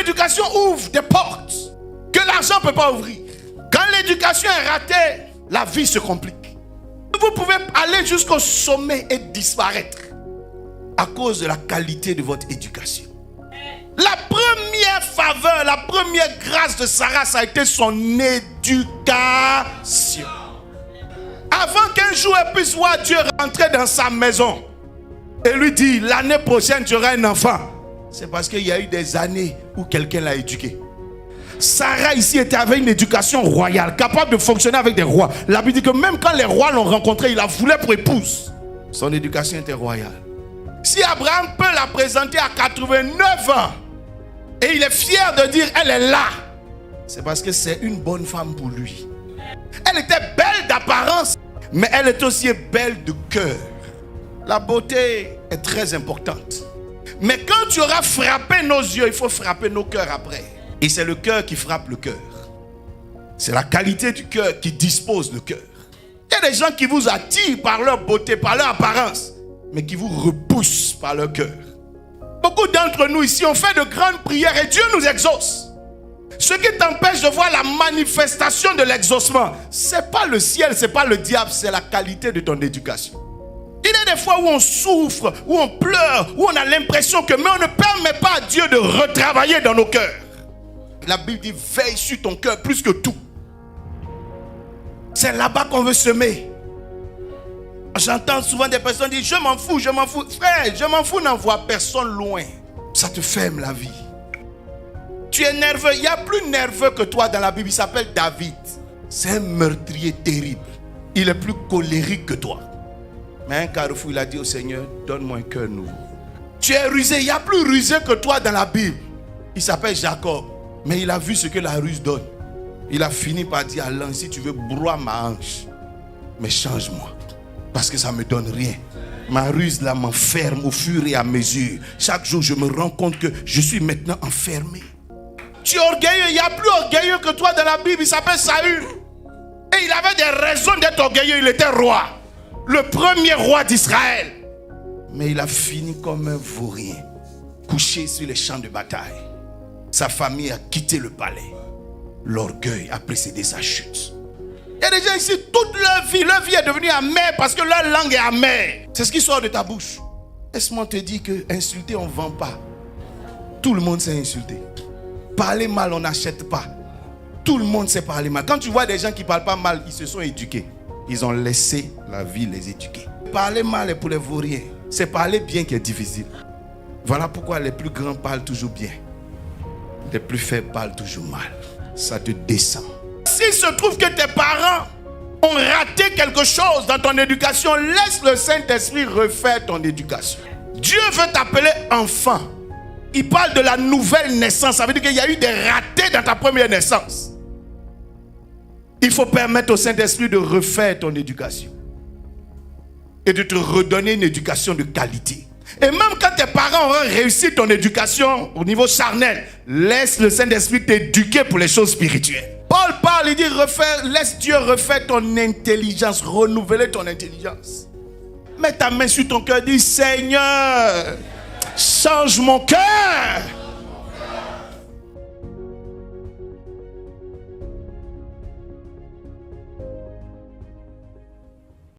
l'éducation ouvre des portes que l'argent ne peut pas ouvrir. Quand l'éducation est ratée, la vie se complique. Vous pouvez aller jusqu'au sommet et disparaître à cause de la qualité de votre éducation. La première faveur, la première grâce de Sarah, ça a été son éducation. Avant qu'un jour elle puisse voir Dieu rentrer dans sa maison et lui dire, l'année prochaine tu auras un enfant. C'est parce qu'il y a eu des années où quelqu'un l'a éduqué. Sarah ici était avec une éducation royale, capable de fonctionner avec des rois. La Bible dit que même quand les rois l'ont rencontré, il la voulait pour épouse. Son éducation était royale. Si Abraham peut la présenter à 89 ans et il est fier de dire elle est là, c'est parce que c'est une bonne femme pour lui. Elle était belle d'apparence, mais elle est aussi belle de cœur. La beauté est très importante. Mais quand tu auras frappé nos yeux, il faut frapper nos cœurs après. Et c'est le cœur qui frappe le cœur. C'est la qualité du cœur qui dispose le cœur. Il y a des gens qui vous attirent par leur beauté, par leur apparence, mais qui vous repoussent par leur cœur. Beaucoup d'entre nous ici ont fait de grandes prières et Dieu nous exauce. Ce qui t'empêche de voir la manifestation de l'exaucement, ce n'est pas le ciel, ce n'est pas le diable, c'est la qualité de ton éducation. Il y a des fois où on souffre, où on pleure, où on a l'impression que, mais on ne permet pas à Dieu de retravailler dans nos cœurs. La Bible dit, veille sur ton cœur plus que tout. C'est là-bas qu'on veut semer. J'entends souvent des personnes dire, je m'en fous, je m'en fous. Frère, je m'en fous, n'envoie personne loin. Ça te ferme la vie. Tu es nerveux. Il y a plus nerveux que toi dans la Bible. Il s'appelle David. C'est un meurtrier terrible. Il est plus colérique que toi. Mais un carrefour, il a dit au Seigneur, donne-moi un cœur nouveau. Tu es rusé. Il y a plus rusé que toi dans la Bible. Il s'appelle Jacob. Mais il a vu ce que la ruse donne. Il a fini par dire à l'ange, si tu veux, broie ma hanche. Mais change-moi. Parce que ça ne me donne rien. Ma ruse là m'enferme au fur et à mesure. Chaque jour, je me rends compte que je suis maintenant enfermé. Tu es orgueilleux. Il n'y a plus orgueilleux que toi dans la Bible. Il s'appelle Saül. Et il avait des raisons d'être orgueilleux. Il était roi. Le premier roi d'Israël. Mais il a fini comme un vaurien. Couché sur les champs de bataille. Sa famille a quitté le palais. L'orgueil a précédé sa chute. Il y a des gens ici, toute leur vie est devenue amère parce que leur langue est amère. C'est ce qui sort de ta bouche. Laisse-moi te dire que insulter, on ne vend pas. Tout le monde sait insulter. Parler mal, on n'achète pas. Tout le monde sait parler mal. Quand tu vois des gens qui ne parlent pas mal, ils se sont éduqués. Ils ont laissé la vie les éduquer. Parler mal est pour les vauriens. C'est parler bien qui est difficile. Voilà pourquoi les plus grands parlent toujours bien. Les plus faibles parlent toujours mal. Ça te descend. S'il se trouve que tes parents ont raté quelque chose dans ton éducation, laisse le Saint-Esprit refaire ton éducation. Dieu veut t'appeler enfant. Il parle de la nouvelle naissance. Ça veut dire qu'il y a eu des ratés dans ta première naissance. Il faut permettre au Saint-Esprit de refaire ton éducation. Et de te redonner une éducation de qualité. Et même quand tes parents auront réussi ton éducation au niveau charnel, laisse le Saint-Esprit t'éduquer pour les choses spirituelles. Paul parle, il dit laisse Dieu refaire ton intelligence, renouveler ton intelligence. Mets ta main sur ton cœur, dis Seigneur, change mon cœur.